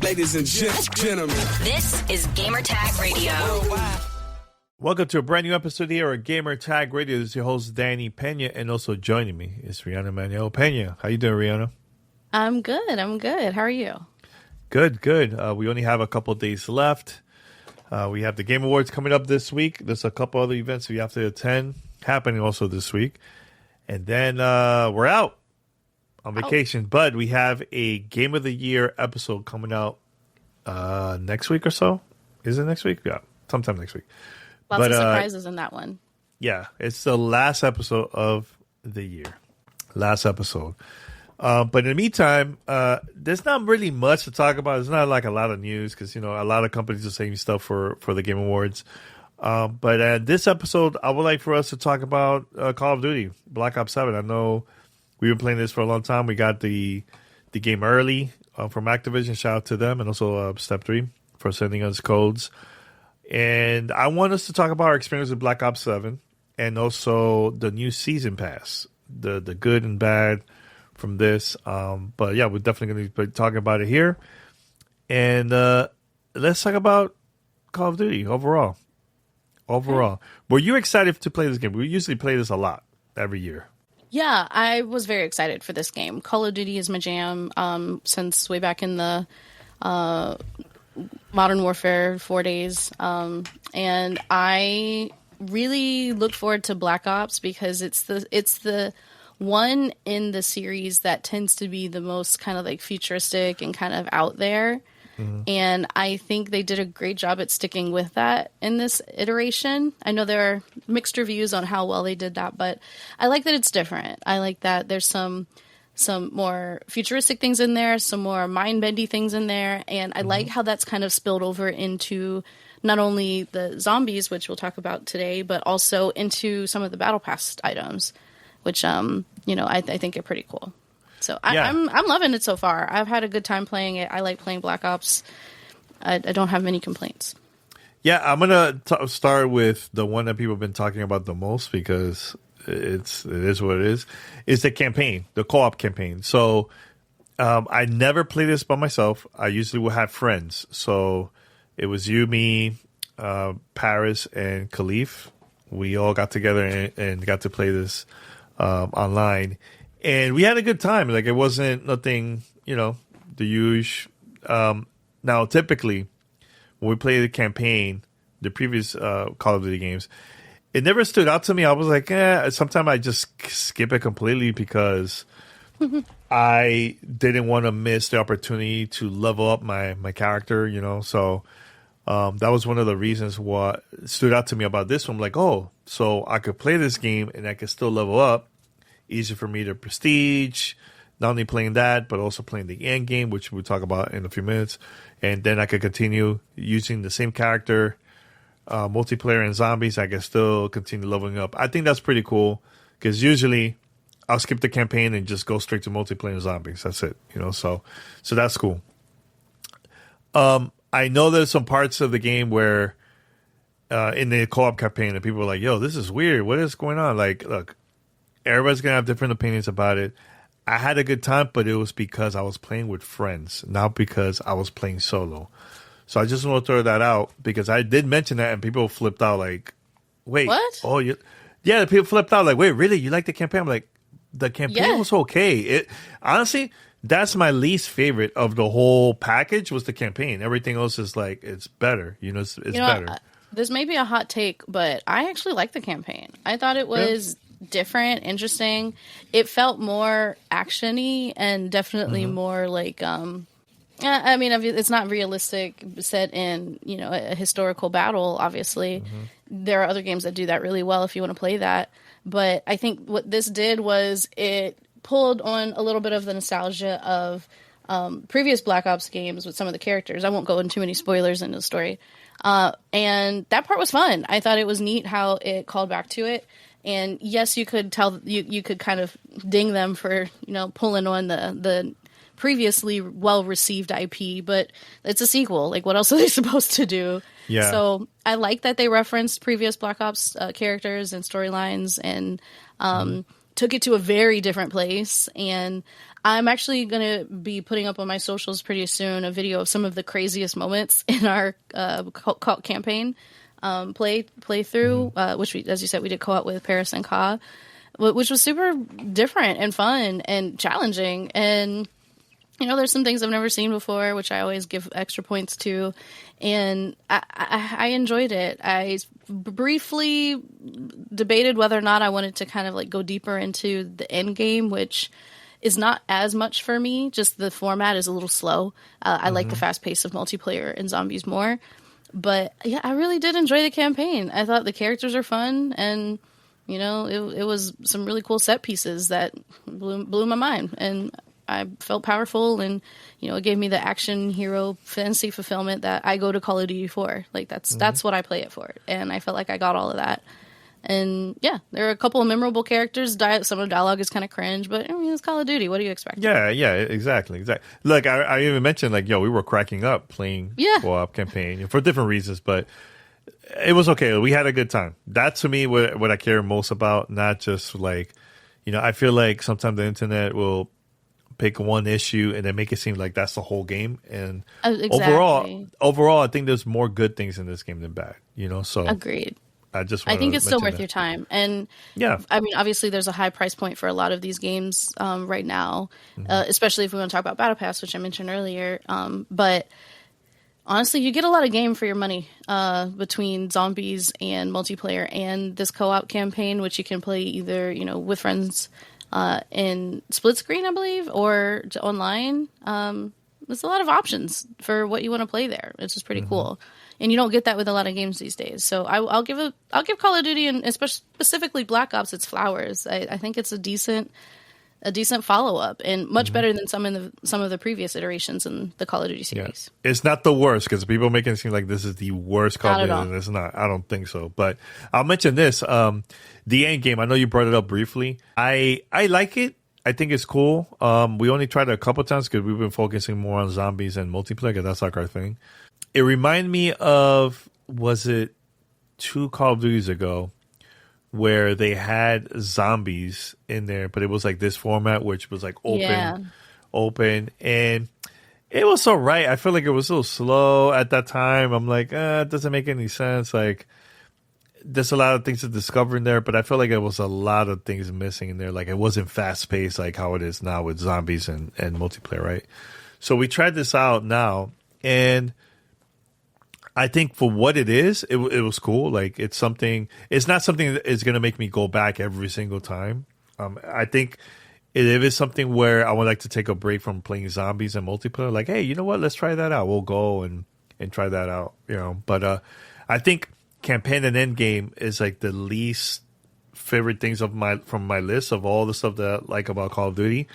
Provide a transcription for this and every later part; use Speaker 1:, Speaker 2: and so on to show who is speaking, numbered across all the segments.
Speaker 1: Ladies and gentlemen,
Speaker 2: this is Gamertag Radio.
Speaker 3: Welcome to a brand new episode here at Gamertag Radio. This is your host, Danny Pena, and also joining me is Rihanna Manuel Pena. How you doing, Rihanna?
Speaker 4: I'm good. How are you?
Speaker 3: Good. We only have a couple of days left. We have the Game Awards coming up this week. There's a couple other events we have to attend happening also this week. And then we're out on vacation. But we have a Game of the Year episode coming out next week or so. Is it next week? Yeah, sometime next week.
Speaker 4: Lots of surprises in that one.
Speaker 3: Yeah, it's the last episode of the year. Last episode. But in the meantime, there's not really much to talk about. There's not like a lot of news because, a lot of companies are saying stuff for the Game Awards. But this episode, I would like for us to talk about Call of Duty, Black Ops 7. I know we've been playing this for a long time. We got the game early from Activision. Shout out to them. And also Step 3 for sending us codes. And I want us to talk about our experience with Black Ops 7 and also the new season pass, the good and bad from this. But yeah, we're definitely going to be talking about it here. And let's talk about Call of Duty overall. Were you excited to play this game? We usually play this a lot every year.
Speaker 4: Yeah, I was very excited for this game. Call of Duty is my jam since way back in the Modern Warfare 4 days. And I really look forward to Black Ops because it's the one in the series that tends to be the most kind of like futuristic and kind of out there. Mm-hmm. And I think they did a great job at sticking with that in this iteration. I know there are mixed reviews on how well they did that, but I like that it's different. I like that there's some more futuristic things in there, some more mind-bendy things in there, and I like how that's kind of spilled over into not only the zombies, which we'll talk about today, but also into some of the Battle Pass items, which I think are pretty cool. So I'm loving it so far. I've had a good time playing it. I like playing Black Ops. I don't have many complaints.
Speaker 3: Yeah, I'm gonna start with the one that people have been talking about the most because it is what it is. It's the campaign, the co-op campaign. So I never play this by myself. I usually will have friends. So it was you, me, Paris, and Khalif. We all got together and got to play this online. And we had a good time. Like, it wasn't nothing, the usual. Now, typically, when we play the campaign, the previous Call of Duty games, it never stood out to me. I was like, sometimes I just skip it completely because I didn't want to miss the opportunity to level up my character, So that was one of the reasons what stood out to me about this one. I'm like, so I could play this game and I could still level up. Easy for me to prestige, not only playing that, but also playing the end game, which we'll talk about in a few minutes. And then I could continue using the same character, multiplayer and zombies. I can still continue leveling up. I think that's pretty cool because usually I'll skip the campaign and just go straight to multiplayer and zombies. That's it, so that's cool. I know there's some parts of the game where in the co-op campaign that people are like, yo, this is weird. What is going on? Like, look, everybody's going to have different opinions about it. I had a good time, but it was because I was playing with friends, not because I was playing solo. So I just want to throw that out because I did mention that and people flipped out like, wait.
Speaker 4: What?
Speaker 3: Oh, yeah, people flipped out like, wait, really? You like the campaign? I'm like, the campaign was okay. Honestly, that's my least favorite of the whole package was the campaign. Everything else is like, it's better. It's better.
Speaker 4: This may be a hot take, but I actually like the campaign. I thought it was... different, interesting. It felt more action-y and definitely more like it's not realistic set in a historical battle, obviously. There are other games that do that really well if you want to play that, but I think what this did was it pulled on a little bit of the nostalgia of previous Black Ops games with some of the characters. I won't go into too many spoilers into the story, and that part was fun. I thought it was neat how it called back to it. And yes, you could tell you could kind of ding them for pulling on the previously well received IP, but it's a sequel. Like, what else are they supposed to do? Yeah. So I like that they referenced previous Black Ops characters and storylines and took it to a very different place. And I'm actually going to be putting up on my socials pretty soon a video of some of the craziest moments in our campaign playthrough, which we, as you said, we did co-op with Paris and Ka, which was super different and fun and challenging. And, you know, there's some things I've never seen before, which I always give extra points to. And I enjoyed it. I briefly debated whether or not I wanted to kind of like go deeper into the end game, which is not as much for me. Just the format is a little slow. I like the fast pace of multiplayer and zombies more. But yeah, I really did enjoy the campaign. I thought the characters are fun, and you know, it was some really cool set pieces that blew my mind, and I felt powerful, and you know, it gave me the action hero fantasy fulfillment that I go to Call of Duty for. Like that's what I play it for, and I felt like I got all of that. And yeah, there are a couple of memorable characters. Some of the dialogue is kind of cringe, but I mean, it's Call of Duty. What do you expect?
Speaker 3: Yeah, exactly. Like I even mentioned, like, we were cracking up playing co-op campaign for different reasons, but it was okay. We had a good time. That to me, what I care most about, not just like, you know, I feel like sometimes the internet will pick one issue and then make it seem like that's the whole game. And
Speaker 4: exactly.
Speaker 3: overall, I think there's more good things in this game than bad. You know, so
Speaker 4: agreed.
Speaker 3: I
Speaker 4: think it's still worth your time. And
Speaker 3: yeah,
Speaker 4: I mean, obviously there's a high price point for a lot of these games right now, especially if we want to talk about Battle Pass, which I mentioned earlier. But honestly, you get a lot of game for your money between zombies and multiplayer and this co-op campaign, which you can play either, you know, with friends in split screen, I believe, or online. There's a lot of options for what you want to play there, which is pretty cool. And you don't get that with a lot of games these days. So I'll give Call of Duty, and especially specifically Black Ops, its flowers. I think it's a decent follow up, and much better than some of the previous iterations in the Call of Duty series.
Speaker 3: Yeah. It's not the worst, because people make it seem like this is the worst Call of Duty, and it's not. I don't think so. But I'll mention this: the end game. I know you brought it up briefly. I like it. I think it's cool. We only tried it a couple times because we've been focusing more on zombies and multiplayer, because that's like our thing. It reminded me of, was it 2 Call of Duties ago, where they had zombies in there, but it was like this format, which was like open, and it was all right. I feel like it was a little slow at that time. I'm like, it doesn't make any sense. Like, there's a lot of things to discover in there, but I felt like there was a lot of things missing in there. Like, it wasn't fast paced like how it is now with zombies and multiplayer, right? So we tried this out now, and I think for what it is, it was cool. Like, it's not something that is going to make me go back every single time. I think it is something where I would like to take a break from playing zombies and multiplayer. Like, hey, you know what? Let's try that out. We'll go and try that out, you know. But I think campaign and end game is like the least favorite things from my list of all the stuff that I like about Call of Duty.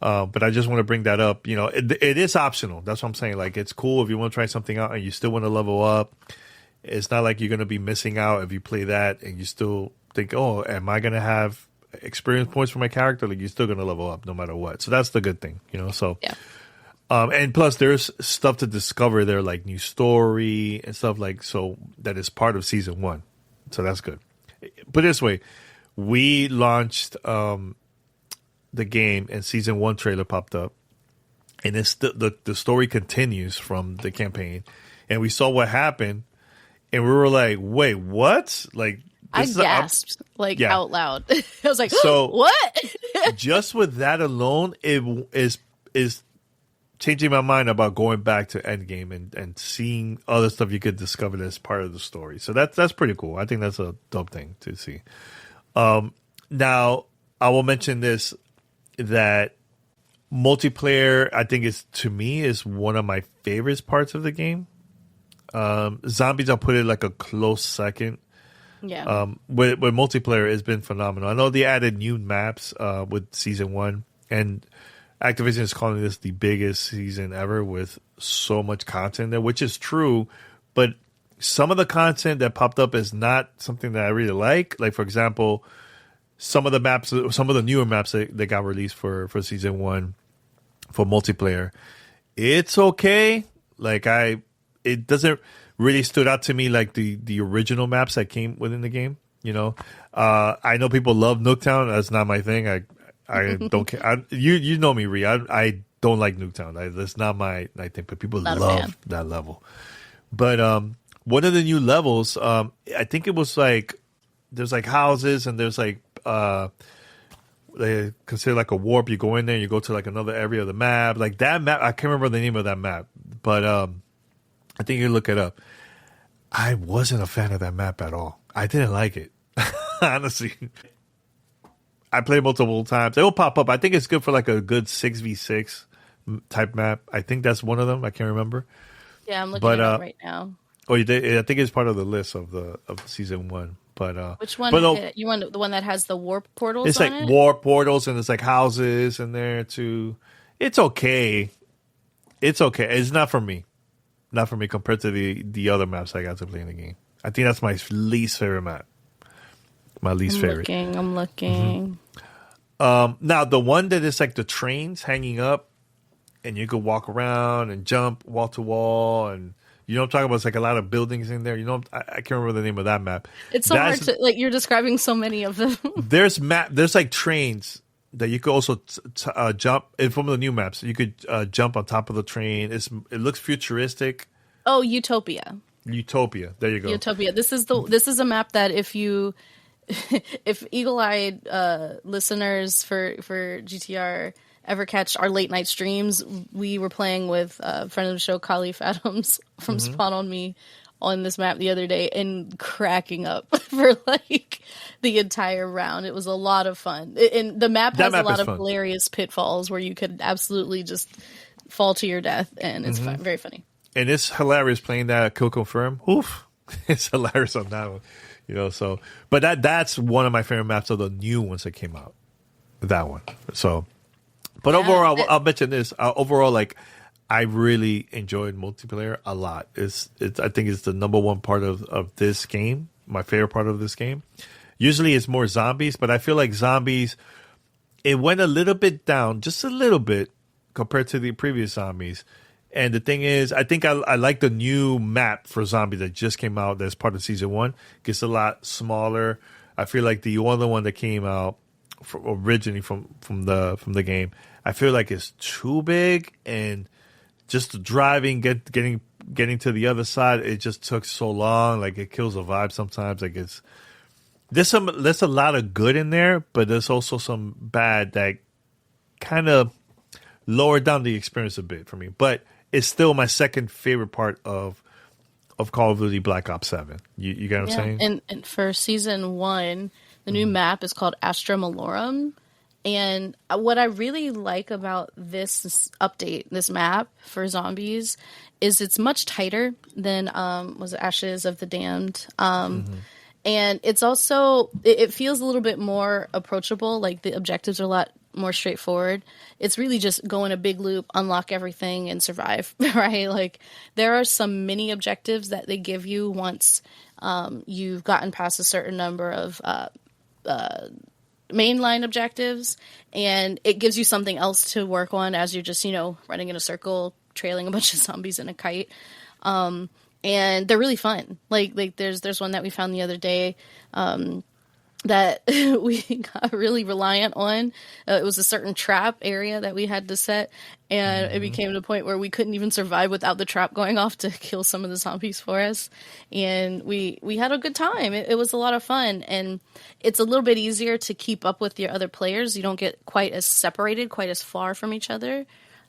Speaker 3: But I just want to bring that up. You know, it is optional. That's what I'm saying. Like, it's cool if you want to try something out and you still want to level up. It's not like you're going to be missing out if you play that and you still think, oh, am I going to have experience points for my character? Like, you're still going to level up no matter what. So that's the good thing, you know? So,
Speaker 4: yeah.
Speaker 3: And plus there's stuff to discover there, like new story and stuff like, so that is part of season 1. So that's good. Put it this way, we launched, the game, and season 1 trailer popped up, and it's the story continues from the campaign, and we saw what happened, and we were like, wait, what? Like,
Speaker 4: I gasped out loud. I was like,
Speaker 3: so
Speaker 4: what?
Speaker 3: Just with that alone, it is changing my mind about going back to Endgame and seeing other stuff you could discover as part of the story. So that's pretty cool. I think that's a dope thing to see. Now I will mention this, that multiplayer, I think, is one of my favorite parts of the game. Zombies, I'll put it like a close second.
Speaker 4: Yeah.
Speaker 3: With multiplayer, it's been phenomenal. I know they added new maps with season 1, and Activision is calling this the biggest season ever with so much content there, which is true. But some of the content that popped up is not something that I really like. Like, for example, some of the newer maps that got released for season 1 for multiplayer, it's okay. Like, it doesn't really stood out to me like the original maps that came within the game. You know, I know people love Nooktown. That's not my thing. I don't care. You know me, Ree. I don't like Nuketown. That's not my thing. But people
Speaker 4: Not a
Speaker 3: love
Speaker 4: fan.
Speaker 3: that level. But one of the new levels, I think it was like there's like houses and there's like they consider like a warp. You go in there, you go to like another area of the map. Like that map, I can't remember the name of that map, but I think you look it up. I wasn't a fan of that map at all. I didn't like it, honestly. I played multiple times. It will pop up. I think it's good for like a good 6v6 type map. I think that's one of them. I can't remember.
Speaker 4: Yeah, I'm looking it up right now.
Speaker 3: Oh, you did? I think it's part of the list of season 1. But
Speaker 4: Which one? You want the one that has the warp portals?
Speaker 3: It's
Speaker 4: on
Speaker 3: like
Speaker 4: it?
Speaker 3: warp portals and it's like houses in there too. It's okay. It's okay. It's not for me. Not for me compared to the other maps I got to play in the game. I think that's my least favorite map. My least favorite.
Speaker 4: I'm looking.
Speaker 3: Now the one that is like the trains hanging up, and you could walk around and jump wall to wall, and you know what I'm talking about. It's like a lot of buildings in there. You know, I can't remember the name of that map.
Speaker 4: It's so hard to like. You're describing so many of them.
Speaker 3: There's like trains that you could also jump. And from the new maps, you could jump on top of the train. It looks futuristic.
Speaker 4: Oh, Utopia.
Speaker 3: Utopia. There you go.
Speaker 4: Utopia. This is a map that if eagle-eyed listeners for GTR ever catch our late night streams, we were playing with a friend of the show, Khalif Adams from Spawn on Me on this map the other day and cracking up for like the entire round. It was a lot of fun. And the map has a lot of hilarious pitfalls where you could absolutely just fall to your death, and it's fun, very funny.
Speaker 3: And it's hilarious playing that Kill Confirm. Oof. It's hilarious on that one. You know, so but that's one of my favorite maps of the new ones that came out. That one. So but overall, I'll mention this. Overall, like I really enjoyed multiplayer a lot. I think it's the number one part of this game. My favorite part of this game. Usually it's more zombies, but I feel like zombies, it went a little bit down, just a little bit compared to the previous zombies. And the thing is, I think I like the new map for zombies that just came out. That's part of season 1. Gets a lot smaller. I feel like the other one that came out originally from the game, I feel like it's too big, and just the driving, getting to the other side, it just took so long. Like it kills the vibe sometimes. Like there's a lot of good in there, but there's also some bad that kind of lowered down the experience a bit for me. But it's still my second favorite part of Call of Duty Black Ops 7. You get what I'm saying?
Speaker 4: And for season 1, the new map is called Astra Malorum. And what I really like about this update, this map for zombies, is it's much tighter than was it Ashes of the Damned. And it's also, it feels a little bit more approachable. Like the objectives are a lot more straightforward. It's really just go in a big loop, unlock everything, and survive, right? Like there are some mini objectives that they give you once you've gotten past a certain number of mainline objectives, and it gives you something else to work on as you're just, running in a circle, trailing a bunch of zombies in a kite. And they're really fun. Like there's one that we found the other day that we got really reliant on. It was a certain trap area that we had to set, and it became to the point where we couldn't even survive without the trap going off to kill some of the zombies for us. And we had a good time. It was a lot of fun, and it's a little bit easier to keep up with your other players. You don't get quite as separated, quite as far from each other.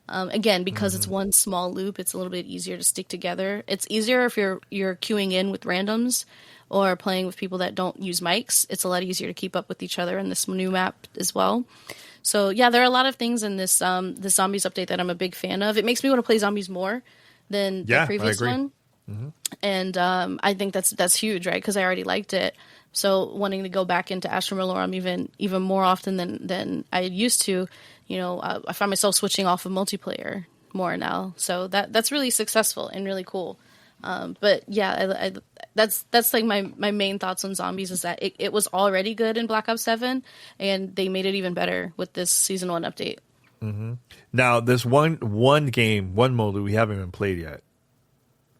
Speaker 4: Again, because it's one small loop, it's a little bit easier to stick together. It's easier if you're queuing in with randoms or playing with people that don't use mics. It's a lot easier to keep up with each other in this new map as well. So yeah, there are a lot of things in this this zombies update that I'm a big fan of. It makes me want to play zombies more than the previous one. And I think that's huge, right? Because I already liked it. So wanting to go back into Astra Malorum even more often than I used to, I find myself switching off of multiplayer more now. So that's really successful and really cool. But yeah, that's like my main thoughts on zombies is that it was already good in Black Ops 7, and they made it even better with this season 1 update.
Speaker 3: Now, there's one mode that we haven't even played yet.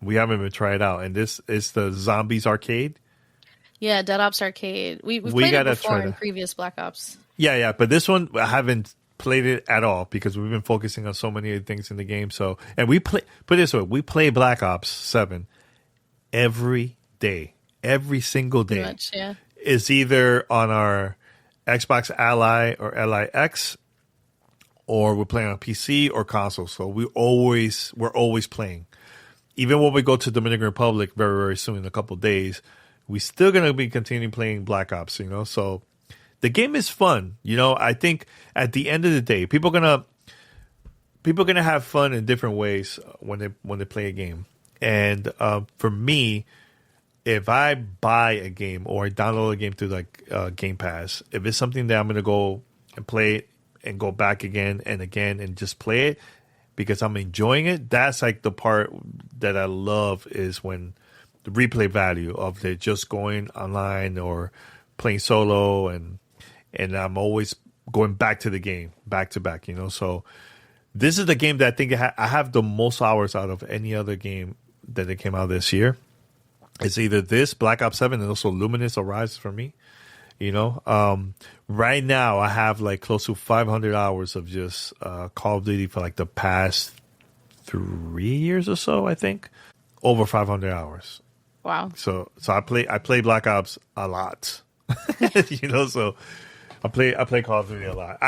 Speaker 3: We haven't even tried out, and this is the Zombies Arcade.
Speaker 4: Yeah, Dead Ops Arcade. We've played it before in previous Black Ops.
Speaker 3: Yeah. But this one, I haven't played it at all because we've been focusing on so many things in the game. So, and we play, put it this way, we play Black Ops 7 every day, every single day.
Speaker 4: Pretty much, yeah.
Speaker 3: Is either on our Xbox Ally or LIX, or we're playing on PC or console. So we're always playing. Even when we go to Dominican Republic very, very soon in a couple of days, we're still going to be continuing playing Black Ops, So the game is fun. I think at the end of the day, people are gonna have fun in different ways when they play a game. And for me, if I buy a game or I download a game through like Game Pass, if it's something that I'm gonna go and play it and go back again and just play it because I'm enjoying it, that's like the part that I love, is when the replay value of it just going online or playing solo, and I'm always going back to the game, back to back, So this is the game that I think I have the most hours out of any other game that it came out this year. It's either this, Black Ops 7, and also Luminous Horizons for me. Right now I have like close to 500 hours of just Call of Duty for like the past 3 years or so, I think. Over 500 hours.
Speaker 4: Wow.
Speaker 3: So I play Black Ops a lot. So I play Call of Duty a lot.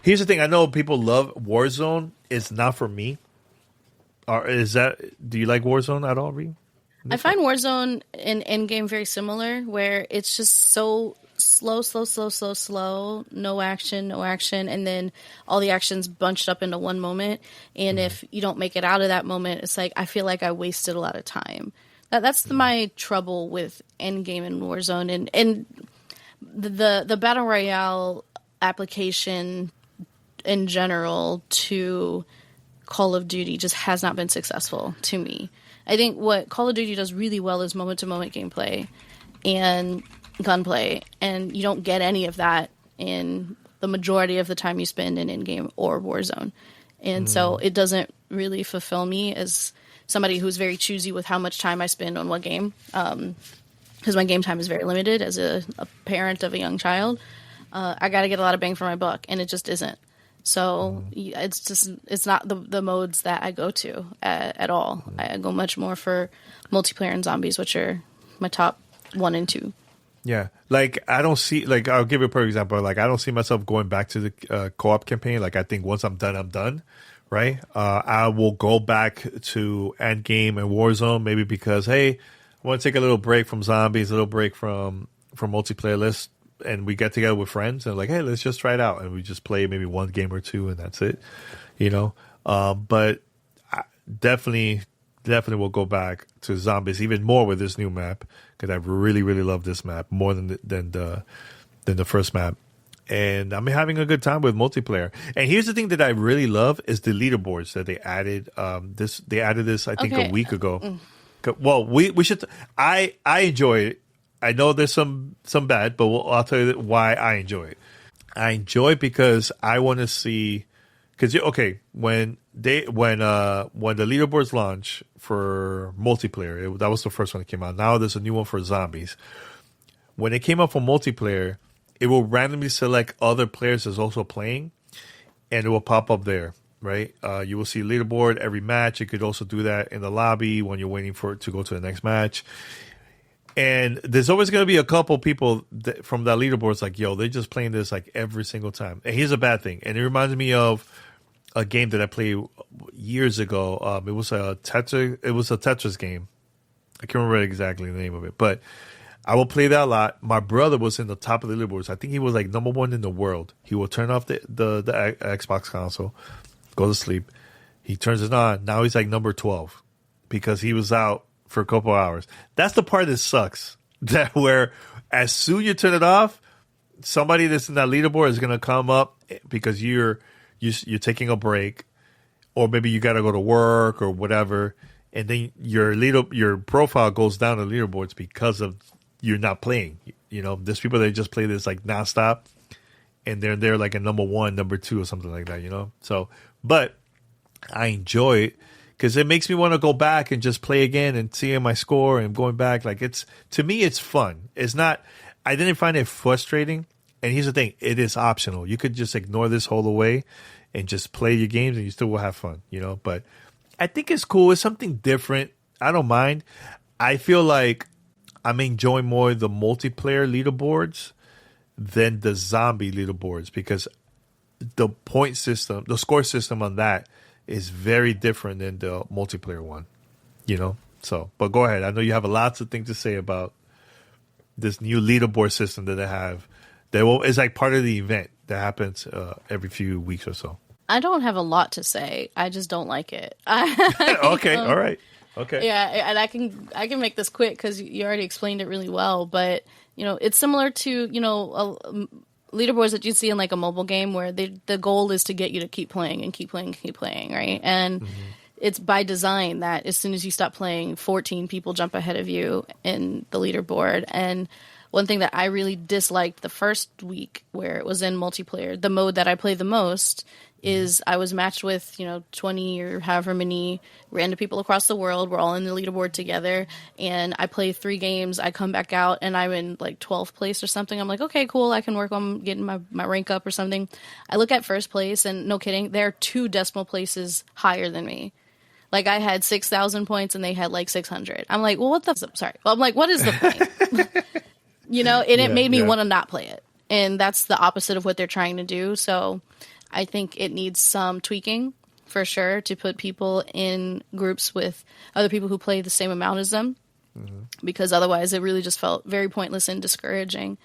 Speaker 3: Here's the thing, I know people love Warzone. It's not for me. Or do you like Warzone at all, Ree?
Speaker 4: I find Warzone in Endgame very similar, where it's just so slow, no action, and then all the action's bunched up into one moment. And if you don't make it out of that moment, it's like I feel like I wasted a lot of time. That's my trouble with Endgame and Warzone, and the Battle Royale application in general to Call of Duty just has not been successful to me. I think what Call of Duty does really well is moment-to-moment gameplay and gunplay, and you don't get any of that in the majority of the time you spend in in-game or Warzone. And so it doesn't really fulfill me as somebody who's very choosy with how much time I spend on what game, because my game time is very limited as a parent of a young child. I got to get a lot of bang for my buck, and it just isn't. So it's not the modes that I go to at all. I go much more for multiplayer and zombies, which are my top 1 and 2.
Speaker 3: Yeah, like I don't see, like I'll give you a perfect example. Like I don't see myself going back to the co-op campaign. Like I think once I'm done, right? I will go back to Endgame and Warzone, maybe because hey, I want to take a little break from zombies, a little break from multiplayer lists. And we get together with friends and like, hey, let's just try it out. And we just play maybe one game or two and that's it, But I definitely will go back to zombies even more with this new map, because I really, really love this map more than the first map. And I'm having a good time with multiplayer. And here's the thing that I really love is the leaderboards that they added. They added this, I think, a week ago. Well, we should. I enjoy it. I know there's some bad, but I'll tell you why I enjoy it. I enjoy it because I want to see, because when the leaderboards launch for multiplayer, that was the first one that came out. Now there's a new one for zombies. When it came out for multiplayer, it will randomly select other players that's also playing, and it will pop up there, right? You will see leaderboard every match. You could also do that in the lobby when you're waiting for it to go to the next match. And there's always going to be a couple people from that leaderboard. It's like, yo, they're just playing this like every single time. And here's a bad thing. And it reminds me of a game that I played years ago. It was a Tetris game. I can't remember exactly the name of it, but I will play that a lot. My brother was in the top of the leaderboards. I think he was like number 1 in the world. He will turn off the Xbox console, go to sleep. He turns it on. Now he's like number 12 because he was out for a couple hours. That's the part that sucks. That where as soon you turn it off, somebody that's in that leaderboard is gonna come up because you're taking a break, or maybe you got to go to work or whatever, and then your profile goes down the leaderboards because of you're not playing. There's people that just play this like nonstop, and they're like a number 1, number 2, or something like that. So, but I enjoy it, because it makes me want to go back and just play again and seeing my score and going back. Like to me, it's fun. It's not, I didn't find it frustrating. And here's the thing, it is optional. You could just ignore this whole away and just play your games and you still will have fun, you know? But I think it's cool. It's something different. I don't mind. I feel like I'm enjoying more the multiplayer leaderboards than the zombie leaderboards because the point system, the score system on that is very different than the multiplayer one, you know? So, but go ahead. I know you have lots of things to say about this new leaderboard system that they have. It's like part of the event that happens every few weeks or so.
Speaker 4: I don't have a lot to say. I just don't like it.
Speaker 3: Okay, all right. Okay.
Speaker 4: Yeah, and I can make this quick because you already explained it really well. But you know, it's similar to leaderboards that you see in like a mobile game where the goal is to get you to keep playing and keep playing and keep playing, right? And it's by design that as soon as you stop playing, 14 people jump ahead of you in the leaderboard. And one thing that I really disliked the first week where it was in multiplayer, the mode that I play the most is I was matched with, 20 or however many random people across the world. We're all in the leaderboard together and I play 3 games. I come back out and I'm in like 12th place or something. I'm like, okay, cool. I can work on getting my rank up or something. I look at first place and no kidding, they're 2 decimal places higher than me. Like I had 6,000 points and they had like 600. I'm like, well, what the, sorry. Well, I'm like, what is the point? And it made me want to not play it. And that's the opposite of what they're trying to do. So I think it needs some tweaking for sure to put people in groups with other people who play the same amount as them. Because otherwise it really just felt very pointless and discouraging.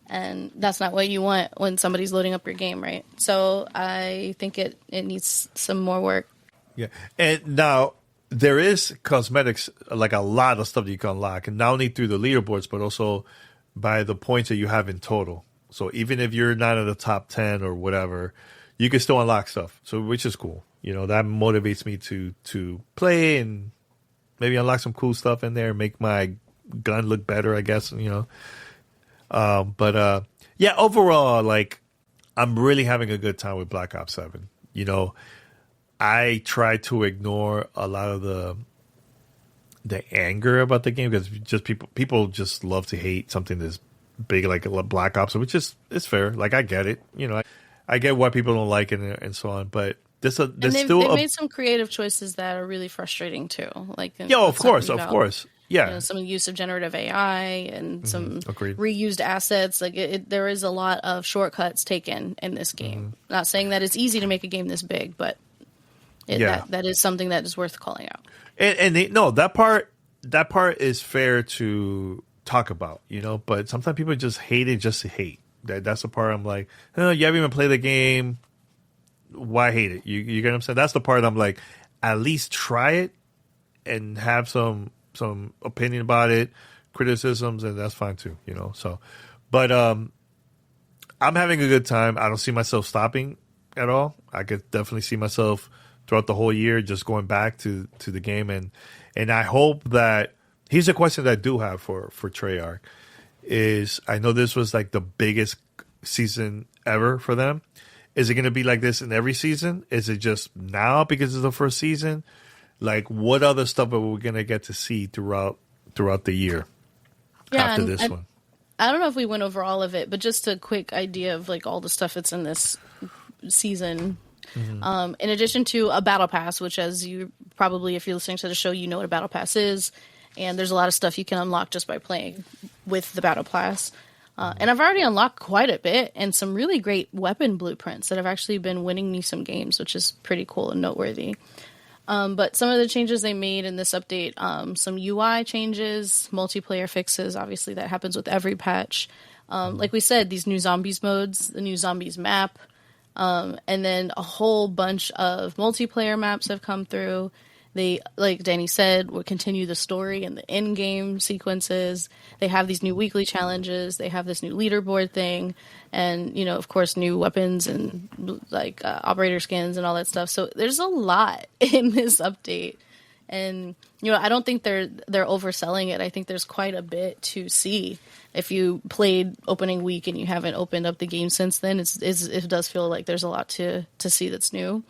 Speaker 4: And that's not what you want when somebody's loading up your game, right? So I think it needs some more work.
Speaker 3: Yeah. And now there is cosmetics, like a lot of stuff that you can unlock, and not only through the leaderboards, but also by the points that you have in total. So even if you're not in the top 10 or whatever, you can still unlock stuff. So which is cool. That motivates me to play and maybe unlock some cool stuff in there, make my gun look better, I guess, But overall, like, I'm really having a good time with Black Ops 7. I try to ignore a lot of the anger about the game because just people just love to hate something that's big like Black Ops, which is it's fair. Like I get it, I get why people don't like it and so on. But they've
Speaker 4: made some creative choices that are really frustrating too. Like
Speaker 3: of course, yeah.
Speaker 4: Some use of generative AI and some reused assets. Like there is a lot of shortcuts taken in this game. Not saying that it's easy to make a game this big, but that is something that is worth calling out.
Speaker 3: And that part is fair to talk about, but sometimes people just hate it just to hate. That's the part I'm like, you haven't even played the game. Why hate it? You get what I'm saying? That's the part I'm like, at least try it and have some opinion about it, criticisms, and that's fine too, So, but I'm having a good time. I don't see myself stopping at all. I could definitely see myself throughout the whole year just going back to the game, and I hope that here's a question that I do have for Treyarch is I know this was like the biggest season ever for them. Is it going to be like this in every season? Is it just now because it's the first season? Like, what other stuff are we going to get to see throughout the year after this one?
Speaker 4: I don't know if we went over all of it, but just a quick idea of like all the stuff that's in this season. In addition to a battle pass, which as you probably, if you're listening to the show, you know what a battle pass is. And there's a lot of stuff you can unlock just by playing with the battle pass. And I've already unlocked quite a bit and some really great weapon blueprints that have actually been winning me some games, which is pretty cool and noteworthy. But some of the changes they made in this update, some UI changes, multiplayer fixes, obviously that happens with every patch. Like we said, these new zombies modes, the new zombies map, and then a whole bunch of multiplayer maps have come through. They, like Danny said, will continue the story and the in-game sequences. They have these new weekly challenges. They have this new leaderboard thing. And, of course, new weapons and, like, operator skins and all that stuff. So there's a lot in this update. And, I don't think they're overselling it. I think there's quite a bit to see. If you played opening week and you haven't opened up the game since then, it does feel like there's a lot to see that's new.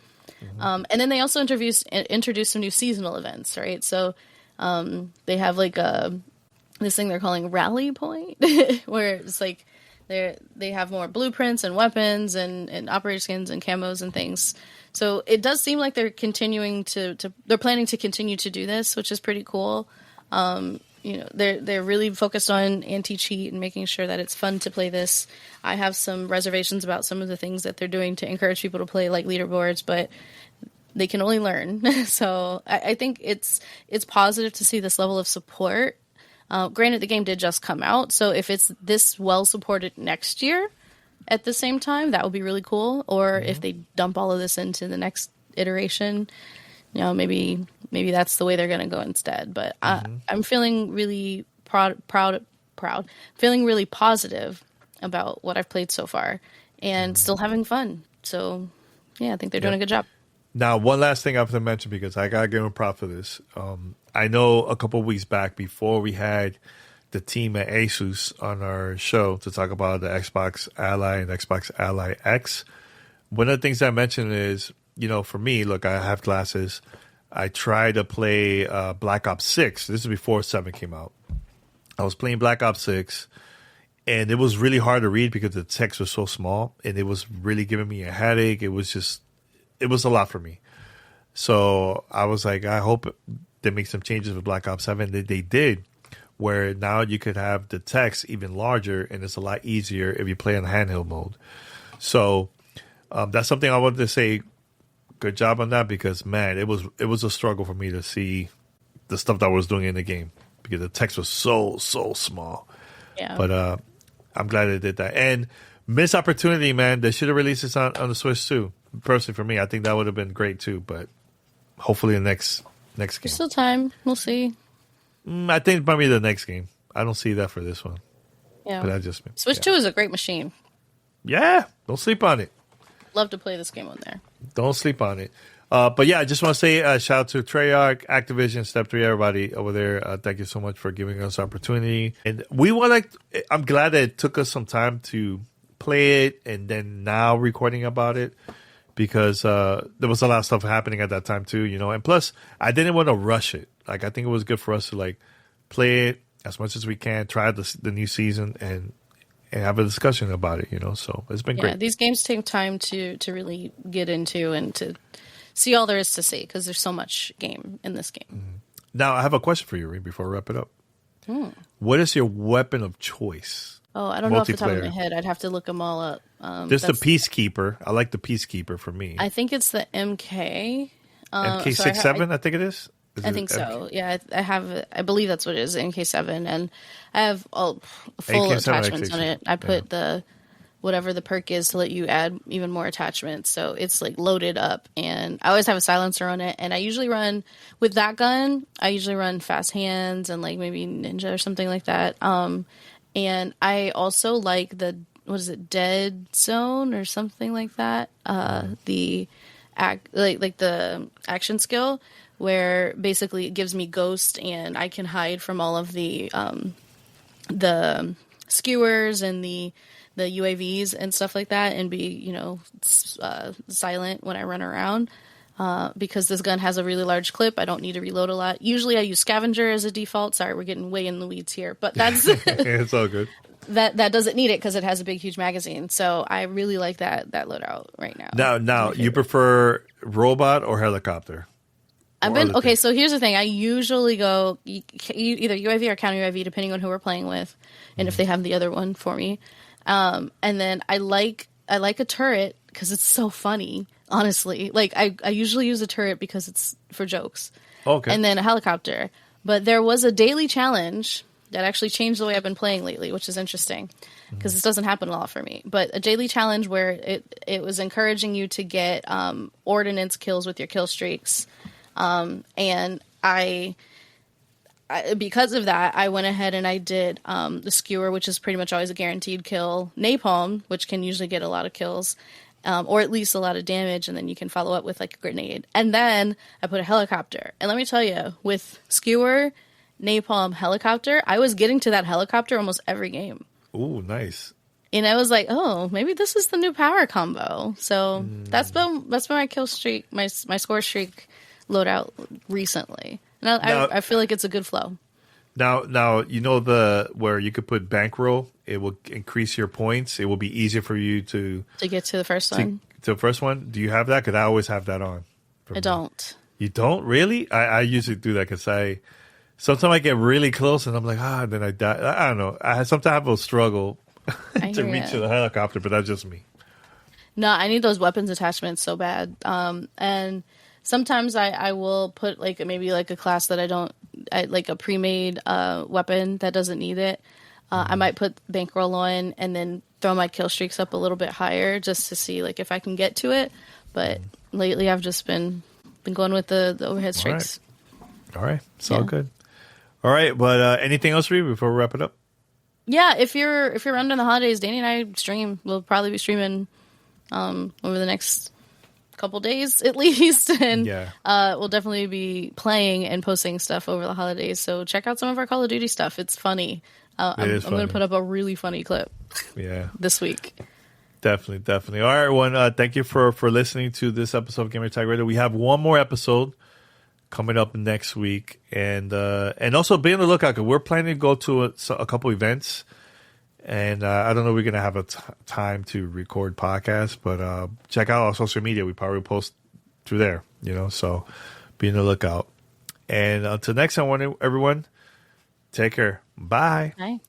Speaker 4: And then they also introduced some new seasonal events, right? So they have like this thing they're calling Rally Point, where it's like They have more blueprints and weapons and operator skins and camos and things. So it does seem like they're continuing they're planning to continue to do this, which is pretty cool. They're really focused on anti-cheat and making sure that it's fun to play this. I have some reservations about some of the things that they're doing to encourage people to play, like leaderboards, but they can only learn. So I think it's positive to see this level of support. Granted, the game did just come out, so if it's this well supported next year at the same time, that would be really cool. Or if they dump all of this into the next iteration, maybe that's the way they're going to go instead. But I'm feeling really proud, feeling really positive about what I've played so far, and still having fun. So, yeah, I think they're doing a good job.
Speaker 3: Now, one last thing I have to mention, because I got to give them props for this. I know a couple of weeks back, before we had the team at Asus on our show to talk about the Xbox Ally and Xbox Ally X, one of the things I mentioned is, for me, look, I have glasses. I tried to play Black Ops 6. This is before 7 came out. I was playing Black Ops 6, and it was really hard to read because the text was so small, and it was really giving me a headache. It was a lot for me. So I was like, I hope they make some changes with Black Ops 7. They did, where now you could have the text even larger, and it's a lot easier if you play in handheld mode. So that's something I wanted to say. Good job on that, because, man, it was a struggle for me to see the stuff that I was doing in the game because the text was so small.
Speaker 4: Yeah.
Speaker 3: But I'm glad they did that. And missed opportunity, man. They should have released this on the Switch too. Personally, for me, I think that would have been great too. But hopefully the next game.
Speaker 4: There's still time. We'll see.
Speaker 3: I think it might be the next game. I don't see that for this one.
Speaker 4: Yeah.
Speaker 3: But
Speaker 4: Switch 2 is a great machine.
Speaker 3: Yeah. Don't sleep on it.
Speaker 4: Love to play this game on there.
Speaker 3: Don't sleep on it. But yeah, I just want to say shout out to Treyarch, Activision, Step 3, everybody over there. Thank you so much for giving us opportunity. And I'm glad that it took us some time to play it and then now recording about it, because there was a lot of stuff happening at that time too, And plus, I didn't want to rush it. Like, I think it was good for us to play it as much as we can, try the new season, and have a discussion about it, So it's been great.
Speaker 4: These games take time to really get into and to see all there is to see, because there's so much game in this game.
Speaker 3: Mm-hmm. Now, I have a question for you, Reed, before we wrap it up. What is your weapon of choice?
Speaker 4: Oh, I don't know off the top of my head. I'd have to look them all up.
Speaker 3: There's the Peacekeeper. I like the Peacekeeper for me.
Speaker 4: I think it's the MK.
Speaker 3: MK67, I think it is.
Speaker 4: I think so. Yeah, I believe that's what it is, MK7, and I have all full
Speaker 3: MK7,
Speaker 4: attachments on it. I put whatever the perk is to let you add even more attachments, so it's loaded up. And I always have a silencer on it, and I usually run with that gun. I usually run fast hands and maybe ninja or something like that. And I also like Dead Zone or something like that. The action skill, where basically it gives me ghost and I can hide from all of the skewers and the UAVs and stuff like that, and be silent when I run around. Because this gun has a really large clip, I don't need to reload a lot. Usually I use scavenger as a default. Sorry, we're getting way in the weeds here, but that's
Speaker 3: it's all good.
Speaker 4: That doesn't need it because it has a big, huge magazine. So I really like that loadout right now.
Speaker 3: Now you prefer robot or helicopter?
Speaker 4: So here's the thing. I usually go either UAV or counter UAV, depending on who we're playing with, and if they have the other one for me. And then I like a turret because it's so funny. Honestly, I usually use a turret because it's for jokes.
Speaker 3: Okay.
Speaker 4: And then a helicopter. But there was a daily challenge that actually changed the way I've been playing lately, which is interesting because this doesn't happen a lot for me. But a daily challenge where it was encouraging you to get ordnance kills with your kill streaks. And I because of that, I went ahead and I did the skewer, which is pretty much always a guaranteed kill. Napalm, which can usually get a lot of kills. Or at least a lot of damage, and then you can follow up with a grenade. And then I put a helicopter. And let me tell you, with skewer, napalm, helicopter, I was getting to that helicopter almost every game.
Speaker 3: Ooh, nice.
Speaker 4: And I was like, oh, maybe this is the new power combo. So that's been my kill streak, my score streak loadout recently. And I feel like it's a good flow.
Speaker 3: Now you know the where you could put bankroll. It will increase your points. It will be easier for you to
Speaker 4: get to the first one.
Speaker 3: To the first one. Do you have that? Because I always have that on.
Speaker 4: I don't.
Speaker 3: You don't really? I usually do that because sometimes I get really close and I'm like, then I die. I don't know. I sometimes have a struggle to reach the helicopter, but that's just me.
Speaker 4: No, I need those weapons attachments so bad. And sometimes I will put maybe a class that like a pre-made weapon that doesn't need it. I might put bankroll on and then throw my kill streaks up a little bit higher just to see if I can get to it. But lately I've just been going with the overhead streaks.
Speaker 3: All right. It's all good. All right. But anything else for you before we wrap it up? Yeah,
Speaker 4: if you're around during the holidays, Danny and I stream. We'll probably be streaming over the next couple days at least, and we'll definitely be playing and posting stuff over the holidays. So check out some of our Call of Duty stuff. It's funny. I'm going to put up a really funny clip. This week. Definitely. All right, everyone. Thank you for listening to this episode of Gamer Tag Radio. We have one more episode coming up next week, and also be on the lookout because we're planning to go to a couple events. And I don't know if we're going to have a time to record podcasts, but check out our social media. We probably post through there, so be on the lookout. And until next time, everyone, take care. Bye. Bye.